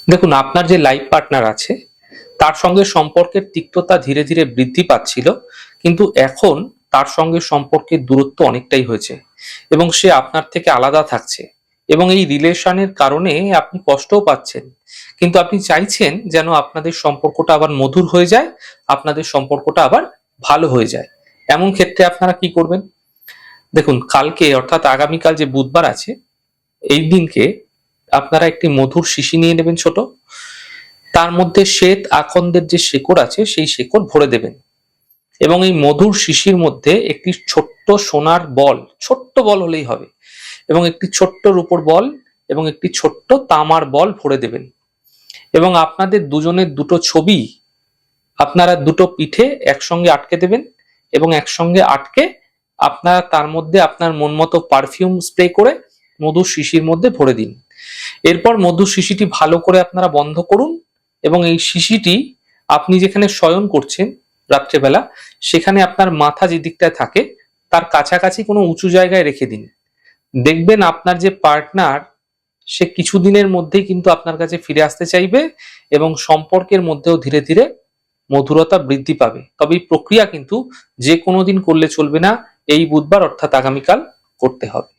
দেখুন, আপনার যে লাইফ পার্টনার আছে তার সঙ্গে সম্পর্কের তিক্ততা ধীরে ধীরে বৃদ্ধি পাচ্ছিল, কিন্তু এখন তার সঙ্গে সম্পর্কের দূরত্ব অনেকটাই হয়েছে এবং সে আপনার থেকে আলাদা থাকছে এবং এই রিলেশনের কারণে আপনি কষ্টও পাচ্ছেন। কিন্তু আপনি চাইছেন যেন আপনাদের সম্পর্কটা আবার মধুর হয়ে যায়, আপনাদের সম্পর্কটা আবার ভালো হয়ে যায়। এমন ক্ষেত্রে আপনারা কি করবেন? দেখুন, কালকে অর্থাৎ আগামীকাল যে বুধবার আছে, এই দিনকে আপনারা একটি মধুর শিশি নিয়ে নেবেন ছোট, তার মধ্যে শ্বেত আকন্দের যে শেকড় আছে সেই শেকড় ভরে দেবেন এবং এই মধুর শিশির মধ্যে একটি ছোট্ট সোনার বল, ছোট্ট বল হলেই হবে, এবং একটি ছোট্ট রূপোর বল এবং একটি ছোট্ট তামার বল ভরে দেবেন এবং আপনাদের দুজনের দুটো ছবি আপনারা দুটো পিঠে একসঙ্গে আটকে দেবেন এবং একসঙ্গে আটকে আপনারা তার মধ্যে আপনার মন মতো পারফিউম স্প্রে করে মধুর শিশির মধ্যে ভরে দিন। এরপর মধুর শিশিটি ভালো করে আপনারা বন্ধ করুন এবং এই শিশিটি আপনি যেখানে শয়ন করছেন রাত্রেবেলা, সেখানে আপনার মাথা যে দিকটায় থাকে তার কাছাকাছি কোনো উঁচু জায়গায় রেখে দিন। দেখবেন আপনার যে পার্টনার, সে কিছুদিনের মধ্যেই কিন্তু আপনার কাছে ফিরে আসতে চাইবে এবং সম্পর্কের মধ্যেও ধীরে ধীরে মধুরতা বৃদ্ধি পাবে। তবে এই প্রক্রিয়া কিন্তু যে কোনো দিন করলে চলবে না, এই বুধবার অর্থাৎ আগামীকাল করতে হবে।